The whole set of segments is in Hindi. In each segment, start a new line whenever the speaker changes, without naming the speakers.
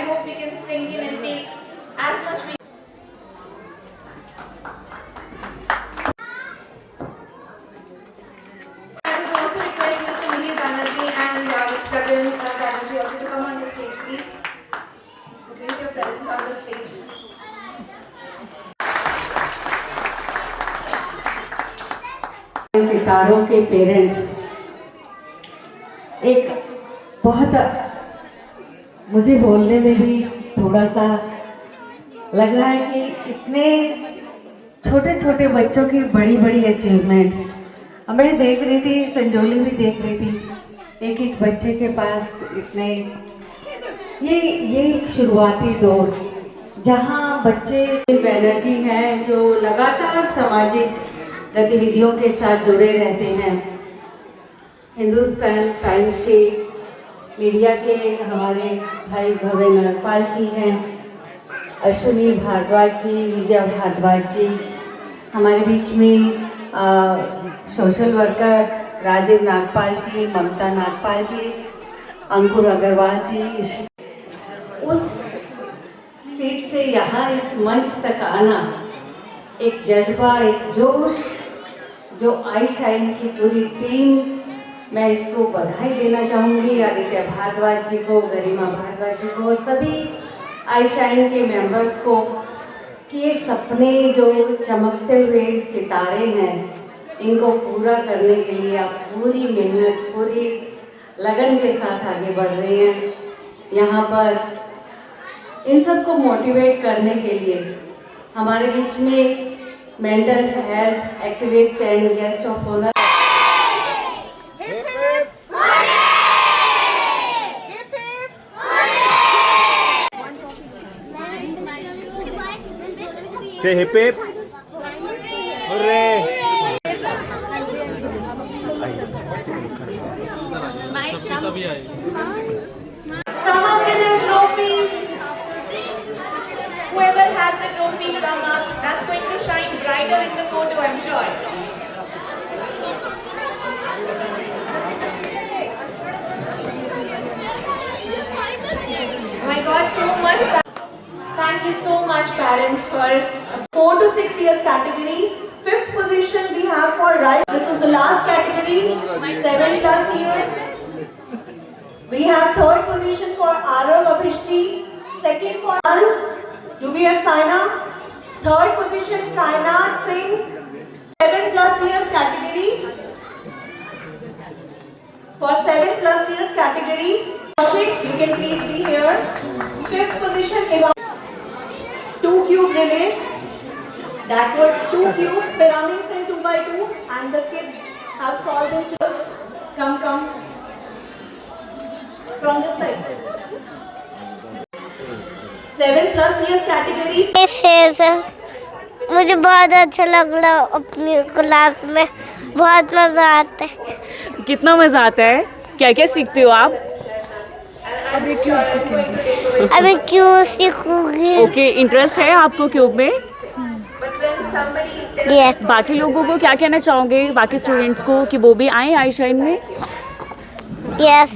hope we can sink in and take as much. I would also request Mr. Mihir Banerjee and Mr. Praveen Banerjee also to come on the stage, please. Grace your presence on the stage.
सितारों के पेरेंट्स एक बहुत, मुझे बोलने में भी थोड़ा सा लग रहा है कि इतने छोटे छोटे बच्चों की बड़ी बड़ी अचीवमेंट्स मैं देख रही थी, संजोली भी देख रही थी, एक एक बच्चे के पास इतने, ये एक शुरुआती दौर जहाँ बच्चे बैनर्जी हैं जो लगातार सामाजिक गतिविधियों के साथ जुड़े रहते हैं। हिंदुस्तान टाइम्स के मीडिया के हमारे भाई भव्य नागपाल जी हैं, अश्विनी भारद्वाज जी, विजय भारद्वाज जी, हमारे बीच में सोशल वर्कर राजीव नागपाल जी, ममता नागपाल जी, अंकुर अग्रवाल जी। उस सीट से यहाँ इस मंच तक आना एक जज्बा, एक जोश जो आई शाइन की पूरी टीम, मैं इसको बधाई देना चाहूँगी आदित्य भारद्वाज जी को, गरिमा भारद्वाज जी को और सभी आई शाइन के मेंबर्स को कि ये सपने जो चमकते हुए सितारे हैं इनको पूरा करने के लिए आप पूरी मेहनत, पूरी लगन के साथ आगे बढ़ रहे हैं। यहाँ पर इन सबको मोटिवेट करने के लिए हमारे बीच में mental health activist and guest of honour
Say hip hip. Hooray.
Come up with your trophies. Whoever has the trophy, come up. That's going to shine brighter in the photo, I'm sure. My God, so much. Thank you so much, parents, for
4 to 6 years category. 5th position we have for Rice. This is the last category, 7+ years. We have 3rd position for Arav Abhishti. 2nd for Al. Do we have Saina? 3rd position Kainat Singh. 7+ years category. For 7+ years category, Ashik, you can please be here. 5th position 2 cube relay. That was 2 cubes, pyramids in 2x2, and the kids have solved it. Come from this side. 7+ years category.
मुझे बहुत अच्छा लग रहा अपनी क्लास में, बहुत मज़ा आता है।
कितना मज़ा आता है? क्या क्या सीखते हो आप?
अभी क्यूब सीखूंगी।
ओके, इंटरेस्ट है आपको क्यूब में?
यस।
बाकी लोगों को क्या कहना चाहोगे, बाकी स्टूडेंट्स को, कि वो भी आए आई शाइन में?
Yes.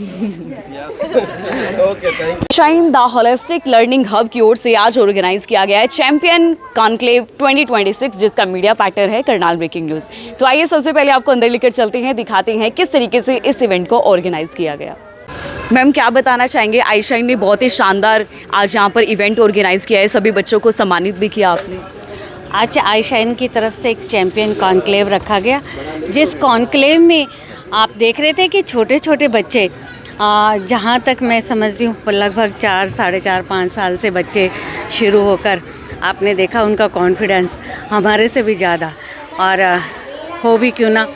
Shine the holistic learning hub की ओर से आज ऑर्गेनाइज किया गया है चैंपियन कॉन्क्लेव 2026, जिसका मीडिया पार्टनर है करनाल ब्रेकिंग न्यूज़। तो आइए सबसे पहले आपको अंदर लेकर चलते हैं, दिखाते हैं किस तरीके से इस इवेंट को ऑर्गेनाइज किया गया। मैम, क्या बताना चाहेंगे? आई शाइन ने बहुत ही शानदार आज यहाँ पर इवेंट ऑर्गेनाइज किया है, सभी बच्चों को सम्मानित भी किया आपने।
आज आई शाइन की तरफ से एक चैंपियन कॉन्क्लेव रखा गया, जिस कॉन्क्लेव में आप देख रहे थे कि छोटे छोटे बच्चे, जहाँ तक मैं समझ रही हूँ लगभग 4, 4.5, 5 साल से बच्चे शुरू होकर आपने देखा उनका कॉन्फिडेंस हमारे से भी ज़्यादा, और हो भी क्यों ना,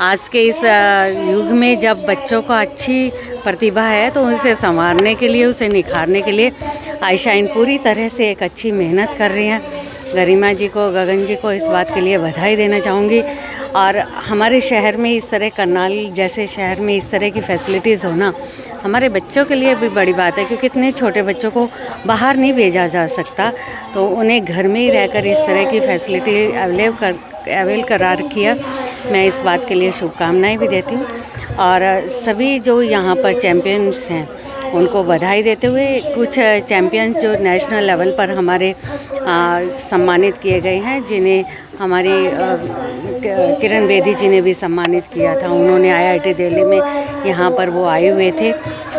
आज के इस युग में जब बच्चों को अच्छी प्रतिभा है तो उसे संवारने के लिए, उसे निखारने के लिए आई शाइन पूरी तरह से एक अच्छी मेहनत कर रही हैं। गरिमा जी को, गगन जी को इस बात के लिए बधाई देना चाहूँगी। और हमारे शहर में इस तरह, करनाल जैसे शहर में इस तरह की फैसिलिटीज़ होना हमारे बच्चों के लिए भी बड़ी बात है, क्योंकि इतने छोटे बच्चों को बाहर नहीं भेजा जा सकता, तो उन्हें घर में ही रहकर इस तरह की फैसिलिटी अवेल करा रखी है। मैं इस बात के लिए शुभकामनाएं भी देती हूँ। और सभी जो यहाँ पर चैम्पियंस हैं उनको बधाई देते हुए कुछ चैम्पियन जो नेशनल लेवल पर हमारे सम्मानित किए गए हैं, जिन्हें हमारी किरण बेदी जी ने भी सम्मानित किया था। उन्होंने IIT दिल्ली में यहाँ पर वो आए हुए थे,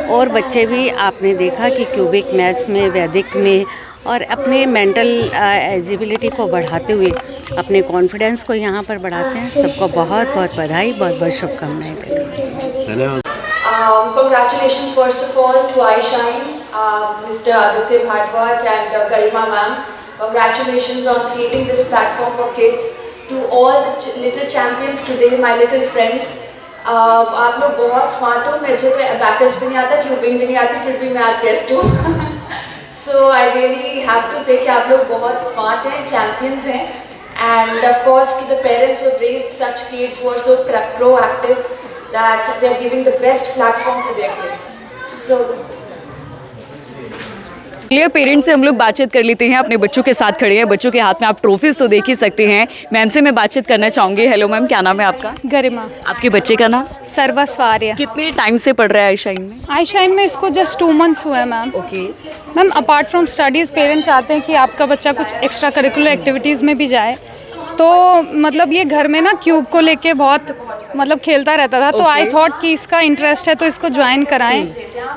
और बच्चे भी आपने देखा कि क्यूबिक मैथ्स में, वैदिक में, और अपने मेंटल एजिबिलिटी को बढ़ाते हुए अपने कॉन्फिडेंस को यहाँ पर बढ़ाते हैं। सबको बहुत बहुत बधाई, बहुत बहुत शुभकामनाएं देते हैं।
Congratulations first of all to iShine, Mr. Aditya Bhardwaj and Garima ma'am. Congratulations on creating this platform for kids. To all the little champions today, my little friends. आप लोग बहुत स्मार्ट हो, मुझे तो अबैकस भी नहीं आता, क्यूबिंग भी नहीं आती, फिर भी मैं आज गेस्ट हूँ। So I really have to say कि आप लोग बहुत स्मार्ट हैं, चैम्पियंस हैं, and of course to the parents who have raised such kids who are so proactive that they are giving the best platform to their kids. So
चलिए पेरेंट्स से हम लोग बातचीत कर लेते हैं। अपने बच्चों के साथ खड़े हैं, बच्चों के हाथ में आप ट्रॉफीज तो देख ही सकते हैं। मैम से मैं बातचीत करना चाहूँगी। हेलो मैम, क्या नाम है आपका?
गरिमा।
आपके बच्चे का नाम?
सर्वस्वार्य।
कितने टाइम से पढ़ रहा है आईशाइन में?
आईशाइन में इसको जस्ट 2 months हुआ है ma'am.
Okay
ma'am, apart from studies parents चाहते हैं कि आपका बच्चा कुछ एक्स्ट्रा करिकुलर एक्टिविटीज़ में भी जाए, तो मतलब ये घर में ना क्यूब को लेके बहुत मतलब खेलता रहता था, तो आई थॉट कि इसका इंटरेस्ट है तो इसको ज्वाइन कराएं,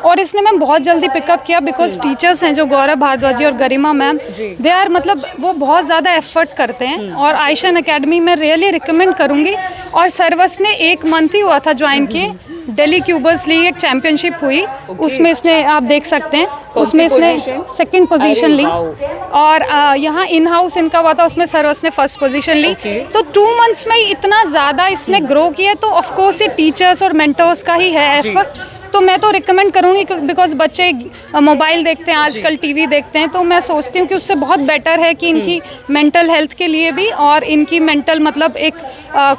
और इसने मैम बहुत जल्दी पिकअप किया। बिकॉज टीचर्स हैं जो गौरव भारद्वाज जी और गरिमा मैम, दे आर मतलब वो बहुत ज़्यादा एफर्ट करते हैं, और आईशाइन एकेडमी में रियली रिकमेंड करूँगी। और सर्वस ने 1 month ही हुआ था ज्वाइन किए, दिल्ली क्यूबर्स लीग एक चैम्पियनशिप हुई, उसमें इसने आप देख सकते हैं, उसमें इसने 2nd पोजीशन ली, और यहाँ इन हाउस इनका हुआ था, उसमें सर्वस ने 1st पोजीशन ली। तो 2 months में इतना ज़्यादा इसने ग्रो किया, तो ऑफकोर्स ये टीचर्स और मेंटर्स का ही है एफर्ट। तो मैं तो रिकमेंड करूँगी, बिकॉज बच्चे मोबाइल देखते हैं आजकल, टीवी देखते हैं, तो मैं सोचती हूँ कि उससे बहुत बेटर है कि इनकी मेंटल हेल्थ के लिए भी, और इनकी मेंटल मतलब एक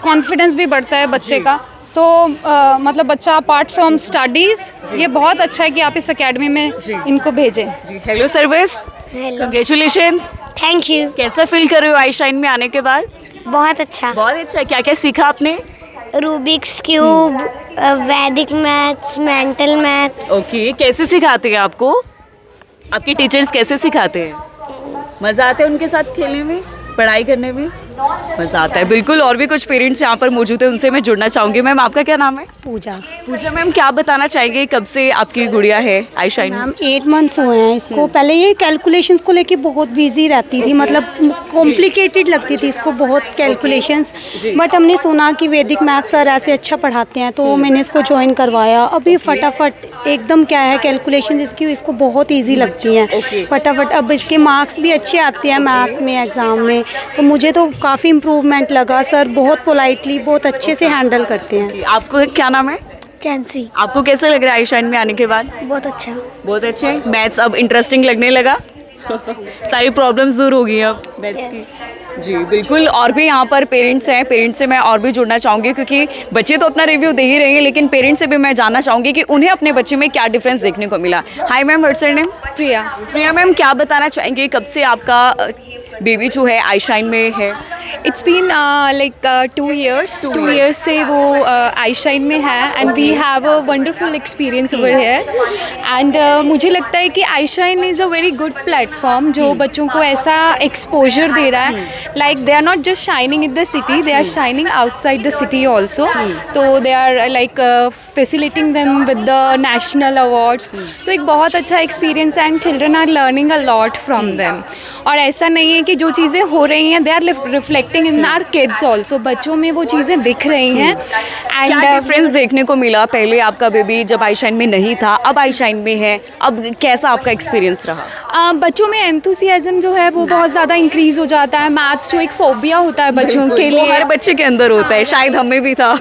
कॉन्फिडेंस भी बढ़ता है बच्चे का। तो मतलब बच्चा अपार्ट फ्रॉम स्टडीज़, ये बहुत अच्छा है कि आप इस एकेडमी में इनको भेजें।
Hello service, congratulations.
Thank you.
कैसा फील कर रहे हो आईशाइन में आने के बाद?
बहुत अच्छा।
बहुत अच्छा। क्या क्या सीखा आपने?
रूबिक्स क्यूब, वैदिक मैथ्स, मेंटल मैथ्स।
ओके, कैसे सिखाते हैं आपको? आपके टीचर्स कैसे सिखाते हैं? मज़ा आता है उनके साथ खेलने में, पढ़ाई करने में? मज़ा आता है, बिल्कुल। और भी कुछ पेरेंट्स यहाँ पर मौजूद हैं, उनसे मैं जुड़ना चाहूँगी। मैम, आपका क्या नाम है?
पूजा।
पूजा मैम, क्या बताना चाहेंगे, कब से आपकी गुड़िया है आईशाइन?
मैम 8 months हुए हैं इसको। पहले ये कैलकुलेशंस को लेके बहुत बिजी रहती थी, मतलब कॉम्प्लिकेटेड लगती थी इसको बहुत कैलकुलेशंस, बट हमने सुना कि वैदिक मैथ्स सर ऐसे अच्छा पढ़ाते हैं, तो मैंने इसको ज्वाइन करवाया। अभी फटाफट एकदम क्या है कैलकुलेशन इसकी, इसको बहुत ईजी लगती हैं फटाफट। अब इसके मार्क्स भी अच्छे आते हैं मैथ्स में एग्ज़ाम में, तो मुझे तो काफ़ी इम्प्रूवमेंट लगा। सर बहुत पोलाइटली, बहुत अच्छे से हैंडल करते हैं।
आपको क्या नाम है?
चैंसी।
आपको कैसा लग रहा है आईशाइन में आने के बाद?
बहुत अच्छा।
बहुत अच्छे। मैथ्स अब इंटरेस्टिंग लगने लगा? सारी प्रॉब्लम्स दूर हो गई अब मैथ्स की? जी बिल्कुल। और भी यहाँ पर पेरेंट्स हैं, पेरेंट्स से मैं और भी जुड़ना चाहूँगी, क्योंकि बच्चे तो अपना रिव्यू दे ही रहे हैं, लेकिन पेरेंट्स से भी मैं जानना चाहूँगी कि उन्हें अपने बच्चे में क्या डिफरेंस देखने को मिला। Hi ma'am, what's your name?
Priya.
Priya ma'am, क्या बताना चाहेंगे, कब से आपका बेबी जो है आईशाइन में है?
It's been like 2 years। 2 years से वो आईशाइन में है, and we have a wonderful experience over here. And मुझे लगता है कि iShine is a very good platform जो बच्चों को ऐसा एक्सपोजर दे रहा है, like they are not just shining in the city, they are shining outside the city also. तो they are like facilitating them with the national awards. तो एक बहुत अच्छा एक्सपीरियंस है, and children are learning a lot from them. और ऐसा नहीं है कि जो चीज़ें हो रही हैं, they are reflecting in our kids also, बच्चों में वो चीज़ें दिख रही हैं। एंड
क्या डिफरेंस देखने को मिला? पहले आपका बेबी जब आईशाइन में नहीं था, अब आईशाइन में है, अब कैसा आपका एक्सपीरियंस रहा?
बच्चों में एंथुसियाज्म जो है वो बहुत ज़्यादा इंक्रीज हो जाता है। मैथ्स जो एक फोबिया होता है बच्चों के लिए,
हर बच्चे के अंदर होता है, शायद हमें भी था।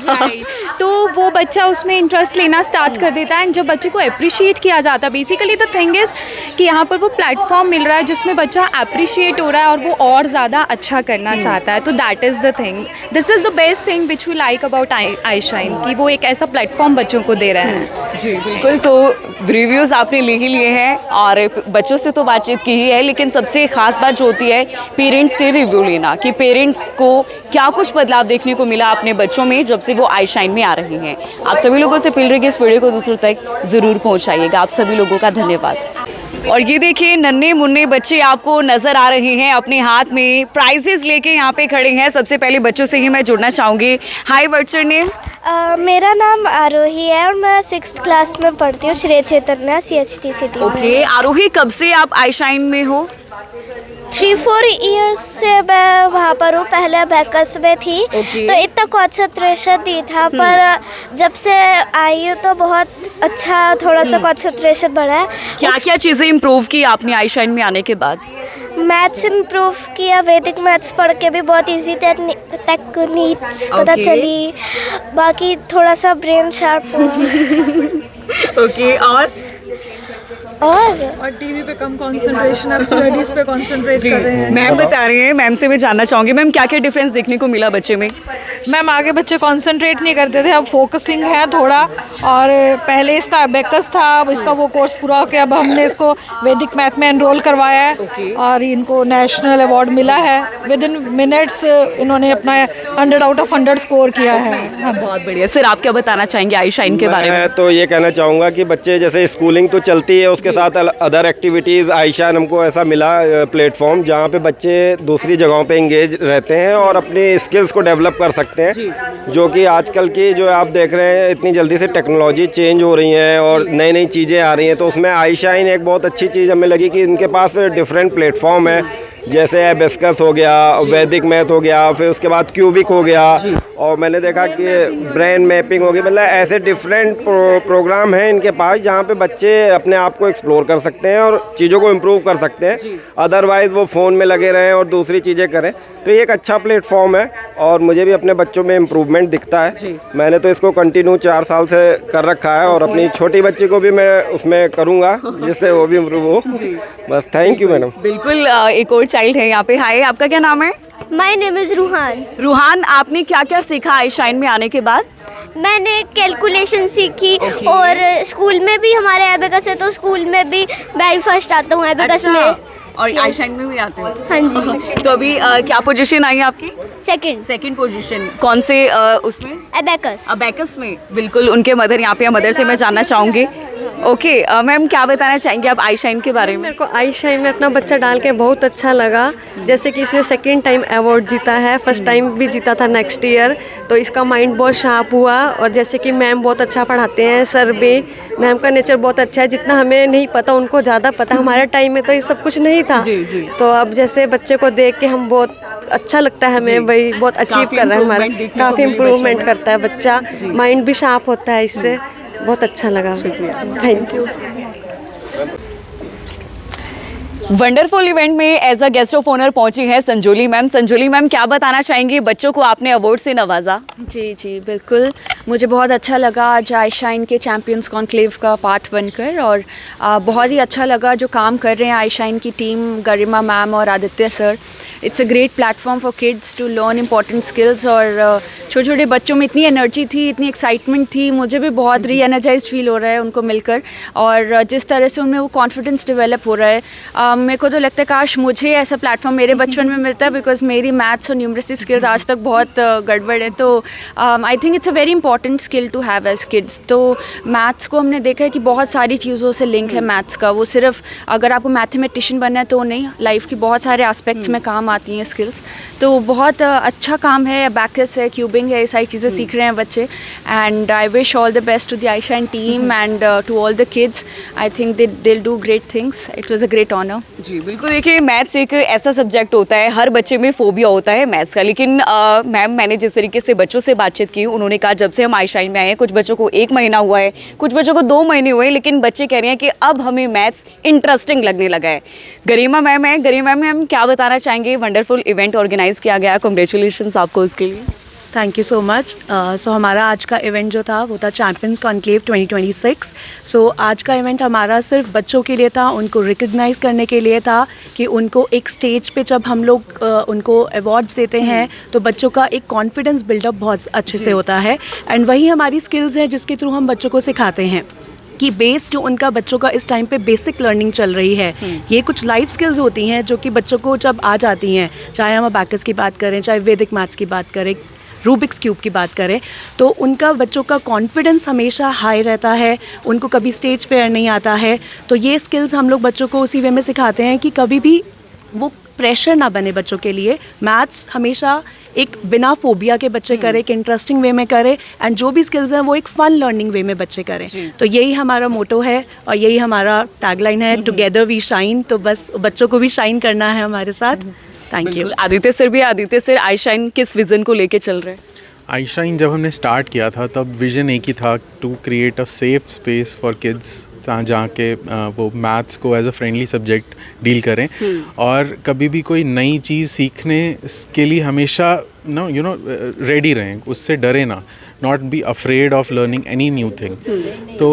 तो वो बच्चा उसमें इंटरेस्ट लेना स्टार्ट कर देता है, एंड जब बच्चे को अप्रिशिएट किया जाता है, बेसिकली द थिंग इज़ कि यहाँ पर वो प्लेटफॉर्म मिल रहा है जिसमें बच्चा अप्रिशिएट हो रहा है, और वो और ज़्यादा अच्छा करना चाहता रहता है, तो that is the thing, this is the best thing which we like about I shine, कि वो एक ऐसा प्लेटफॉर्म बच्चों को दे रहे हैं।
जी बिल्कुल, तो रिव्यूज़ आपने ले ही लिए हैं और बच्चों से तो बातचीत की ही है, लेकिन सबसे ख़ास बात जो होती है पेरेंट्स के रिव्यू लेना, कि पेरेंट्स को क्या कुछ बदलाव देखने को मिला अपने बच्चों में जब से वो आई शाइन में आ रहे हैं। आप सभी लोगों से अपील रही कि इस वीडियो को दूसरों तक ज़रूर पहुँचाइएगा। आप सभी लोगों का धन्यवाद। और ये देखिए नन्हे मुन्ने बच्चे आपको नज़र आ रहे हैं, अपने हाथ में प्राइजेस लेके यहाँ पे खड़े हैं। सबसे पहले बच्चों से ही मैं जुड़ना चाहूँगी। हाय, व्हाट्स योर नेम?
मेरा नाम आरोही है और मैं 6th क्लास में पढ़ती हूँ, Shri Chaitanya CHT city.
Okay, आरोही कब से आप आई शाइन में हो?
3-4 इयर्स से मैं वहाँ पर हूँ। पहले बैकस में थी तो इतना कॉन्सेंट्रेशन नहीं था, पर जब से आई हूँ तो बहुत अच्छा थोड़ा सा कॉन्सेंट्रेशन बढ़ा है।
क्या क्या चीज़ें इम्प्रूव की आपने आई शाइन में आने के बाद?
मैथ्स इम्प्रूव किया, वैदिक मैथ्स पढ़ के भी बहुत इजी टेक्निक्स पता चली, बाकी थोड़ा सा ब्रेन शार्प हुआ।
ओके,
और
टीवी पे कम कंसंट्रेशन, अब स्टडीज पे कंसंट्रेट कर रहे हैं।
मैम बता रही हैं, मैम से मैं जानना चाहूँगी मैम क्या क्या डिफरेंस देखने को मिला बच्चे में?
मैम आगे बच्चे कंसंट्रेट नहीं करते थे, अब फोकसिंग है थोड़ा, और पहले इसका अबेकस था, अब इसका वो कोर्स पूरा हो गया, अब हमने इसको वैदिक मैथ में एनरोल करवाया है और इनको नेशनल अवार्ड मिला है। विद इन मिनट्स इन्होंने अपना 100 आउट ऑफ 100 स्कोर किया है।
बहुत बढ़िया। सर आप क्या बताना चाहेंगे आई शाइन के बारे में?
मैं तो ये कहना चाहूँगा कि बच्चे जैसे स्कूलिंग तो चलती है, उसके साथ अदर एक्टिविटीज़, आई शाइन हमको ऐसा मिला प्लेटफॉर्म जहाँ पे बच्चे दूसरी जगहों पे इंगेज रहते हैं और अपनी स्किल्स को डेवलप कर सकते हैं, जो कि आजकल की जो आप देख रहे हैं इतनी जल्दी से टेक्नोलॉजी चेंज हो रही है और नई नई चीज़ें आ रही हैं, तो उसमें आई शाइन एक बहुत अच्छी चीज़ हमें लगी कि इनके पास डिफरेंट प्लेटफॉर्म है, जैसे एबेस्कस हो गया, वैदिक मैथ हो गया, फिर उसके बाद क्यूबिक हो गया, और मैंने देखा कि ब्रेन मैपिंग हो गई। मतलब ऐसे डिफरेंट प्रोग्राम हैं इनके पास जहाँ पे बच्चे अपने आप को एक्सप्लोर कर सकते हैं और चीज़ों को इम्प्रूव कर सकते हैं, अदरवाइज़ वो फ़ोन में लगे रहें और दूसरी चीज़ें करें। तो ये एक अच्छा प्लेटफॉर्म है और मुझे भी अपने बच्चों में इम्प्रूवमेंट दिखता है। मैंने तो इसको कंटिन्यू 4 साल से कर रखा है और अपनी छोटी बच्ची को भी मैं उसमें करूँगा जिससे वो भी इम्प्रूव हो। बस थैंक यू मैडम।
बिल्कुल, एक और चाइल्ड है यहाँ पे। हाय, आपका क्या नाम है?
My name is Ruhan.
Ruhan, आपने क्या क्या सीखा आई शाइन में आने के बाद?
मैंने कैलकुलेशन सीखी और स्कूल में भी हमारे एबेकस है, तो स्कूल में भी मैं ही फर्स्ट आता हूँ एबेकस में।
और आई शाइन में भी आते हो?
हाँ जी।
तो अभी क्या पोजीशन आई आपकी?
Second
position. कौन से उसमें?
एबेकस।
अबेकस में। बिल्कुल, उनके मदर यहाँ पे हैं, मदर से मैं जानना चाहूँगी। ओके मैम, क्या बताना चाहेंगे आप आई शाइन के बारे में?
मेरे को आई शाइन में अपना बच्चा डाल के बहुत अच्छा लगा, जैसे कि इसने 2nd टाइम अवार्ड जीता है, 1st टाइम भी जीता था नेक्स्ट ईयर, तो इसका माइंड बहुत शार्प हुआ। और जैसे कि मैम बहुत अच्छा पढ़ाते हैं, सर भी, मैम का नेचर बहुत अच्छा है, जितना हमें नहीं पता उनको ज़्यादा पता। हमारे टाइम में तो ये सब कुछ नहीं था। तो अब जैसे बच्चे को देख के हम बहुत अच्छा लगता है हमें, भाई बहुत अचीव कर रहा है, हमारा काफ़ी इम्प्रूवमेंट करता है बच्चा, माइंड भी शार्प होता है इससे, बहुत अच्छा लगा। Thank you.
वंडरफुल इवेंट में as a guest of honour पहुंची है संजोली मैम। संजोली मैम, क्या बताना चाहेंगी? बच्चों को आपने अवार्ड से नवाजा।
जी बिल्कुल, मुझे बहुत अच्छा लगा आज आई शाइन के चैम्पियंस कॉन्क्लेव का पार्ट बनकर, और बहुत ही अच्छा लगा जो काम कर रहे हैं आई शाइन की टीम, गरिमा मैम और Aditya sir. It's a great platform for kids to learn important skills, और छोटे छोटे बच्चों में इतनी एनर्जी थी, इतनी एक्साइटमेंट थी, मुझे भी बहुत री एनर्जाइज फील हो रहा है उनको मिलकर, और जिस तरह से उनमें वो कॉन्फिडेंस डेवलप हो रहा है। मेरे को तो लगता है काश मुझे ऐसा प्लेटफॉर्म मेरे बचपन में मिलता है, बिकॉज मेरी मैथ्स और न्यूमरेसी स्किल्स आज तक बहुत गड़बड़ है। तो I think it's a very important skill to have as kids. तो मैथ्स को हमने देखा है कि बहुत सारी चीज़ों से लिंक है मैथ्स का, वो सिर्फ अगर आपको मैथमेटिशियन बनना है तो नहीं, लाइफ की बहुत सारे एस्पेक्ट्स में काम आती हैं स्किल्स। तो बहुत अच्छा काम है, अबेकस है, क्यूबिंग है, ये सारी चीज़ें सीख रहे हैं बच्चे, and I wish all the best to the iShine team and to all the kids. I think they will do great things. It was a great honour.
जी बिल्कुल, देखिए मैथ्स एक ऐसा सब्जेक्ट होता है, हर बच्चे में फोबिया होता है मैथ्स का, लेकिन मैम मैंने जिस तरीके से बच्चों से बातचीत की, उन्होंने कहा जब से हम आई शाइन में आए हैं, कुछ बच्चों को 1 महीना हुआ है, कुछ बच्चों को 2 महीने हुए, लेकिन बच्चे कह रहे हैं कि अब हमें मैथ्स इंटरेस्टिंग लगने लगा है। गरिमा मैम है, गरिमा मैम क्या बताना चाहेंगे? वंडरफुल इवेंट ऑर्गेनाइज किया गया, कॉन्ग्रेचुलेशंस आपको उसके लिए।
Thank you so much. So हमारा आज का इवेंट जो था वो था चैम्पियंस कॉन्क्लेव 2026। सो आज का इवेंट हमारा सिर्फ बच्चों के लिए था, उनको रिकग्नाइज़ करने के लिए था कि उनको एक स्टेज पे जब हम लोग उनको अवार्ड्स देते हैं तो बच्चों का एक कॉन्फिडेंस बिल्डअप बहुत अच्छे से होता है। एंड वही हमारी स्किल्स है जिसके थ्रू हम बच्चों को सिखाते हैं कि बेस जो उनका बच्चों का इस टाइम पे बेसिक लर्निंग चल रही है, ये कुछ लाइफ स्किल्स होती हैं जो कि बच्चों को जब आ जाती हैं, चाहे हम अबैकस की बात करें, चाहे वैदिक मैथ्स की बात करें, रूबिक्स क्यूब की बात करें, तो उनका बच्चों का कॉन्फिडेंस हमेशा हाई रहता है, उनको कभी स्टेज फेयर नहीं आता है। तो ये स्किल्स हम लोग बच्चों को उसी वे में सिखाते हैं कि कभी भी वो प्रेशर ना बने बच्चों के लिए। मैथ्स हमेशा एक बिना फोबिया के बच्चे करें, एक इंटरेस्टिंग वे में करें, एंड जो भी स्किल्स हैं वो एक फ़न लर्निंग वे में बच्चे करें। तो यही हमारा मोटो है और यही हमारा टैगलाइन है, टुगेदर वी शाइन। तो बस बच्चों को भी शाइन करना है हमारे साथ। Thank you.
आदित्य सर भी, आदित्य सर आई शाइन किस विज़न को लेके चल रहे हैं?
आई शाइन जब हमने स्टार्ट किया था तब विज़न एक ही था, to create a safe space for kids जहाँ के वो मैथ्स को as a friendly subject deal करें और कभी भी कोई नई चीज़ सीखने के लिए हमेशा रेडी रहें, उससे डरे ना, not be afraid of learning any new thing. तो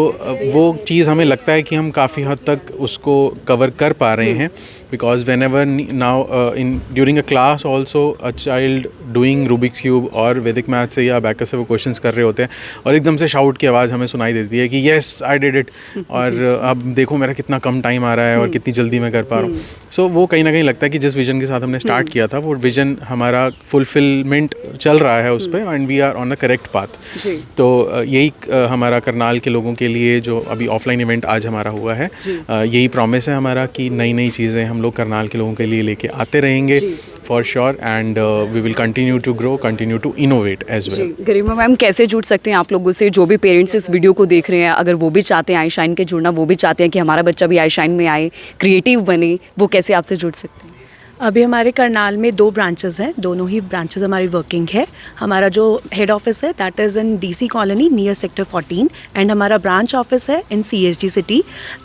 वो चीज़ हमें लगता है कि हम काफ़ी हद तक उसको कवर कर पा रहे हैं, because when ever now in during a class also a child doing Rubik's cube और वैदिक मैथ से या अबैकस से वो क्वेश्चंस कर रहे होते हैं और एकदम से शाउट की आवाज़ हमें सुनाई देती है कि येस आई डिड इट, और अब देखो मेरा कितना कम टाइम आ रहा है और कितनी जल्दी मैं कर पा रहा हूँ। सो वो कहीं ना कहीं लगता है कि जिस विजन के साथ हमने स्टार्ट किया था वो विजन हमारा फुलफिलमेंट चल रहा है उस पर, and we are on the correct path. तो यही हमारा करनाल के लोगों के लिए जो अभी ऑफलाइन इवेंट आज हमारा हुआ है, यही प्रॉमिस है हमारा कि नई नई चीज़ें हम लोग करनाल के लोगों के लिए लेके आते रहेंगे for sure, and we will continue to grow, continue to innovate as well.
Garima ma'am, कैसे जुड़ सकते हैं आप लोगों से? जो भी पेरेंट्स इस वीडियो को देख रहे हैं, अगर वो भी चाहते हैं आई शाइन के जुड़ना, वो भी चाहते हैं कि हमारा बच्चा भी आई शाइन में आए, क्रिएटिव बने, वो कैसे आपसे जुड़ सकते हैं?
अभी हमारे करनाल में 2 ब्रांचेस हैं, दोनों ही ब्रांचेस हमारी वर्किंग है। हमारा जो हेड ऑफिस है that is in DC colony near sector 14, and हमारा ब्रांच ऑफिस है इन CSG सिटी।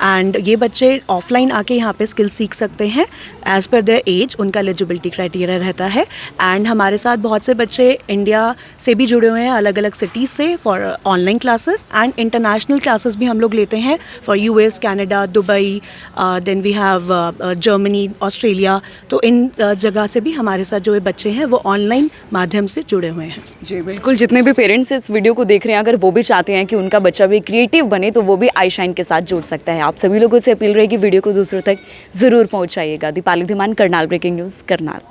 एंड ये बच्चे ऑफलाइन आके यहाँ पे स्किल सीख सकते हैं एज़ पर देयर एज, उनका एलिजिबिलिटी क्राइटेरिया रहता है। एंड हमारे साथ बहुत से बच्चे इंडिया से भी जुड़े हुए हैं, अलग अलग सिटीज़ से, for online classes and international classes भी हम लोग लेते हैं for US, Canada, Dubai, then we have Germany, Australia. तो इन जगह से भी हमारे साथ जो बच्चे हैं वो ऑनलाइन माध्यम से जुड़े हुए हैं।
जी बिल्कुल, जितने भी पेरेंट्स इस वीडियो को देख रहे हैं, अगर वो भी चाहते हैं कि उनका बच्चा भी क्रिएटिव बने तो वो भी आई शाइन के साथ जुड़ सकता है। आप सभी लोगों से अपील रहेगी वीडियो को दूसरों तक ज़रूर पहुँचाइएगा। Deepali Dhiman, Karnal breaking news, Karnal.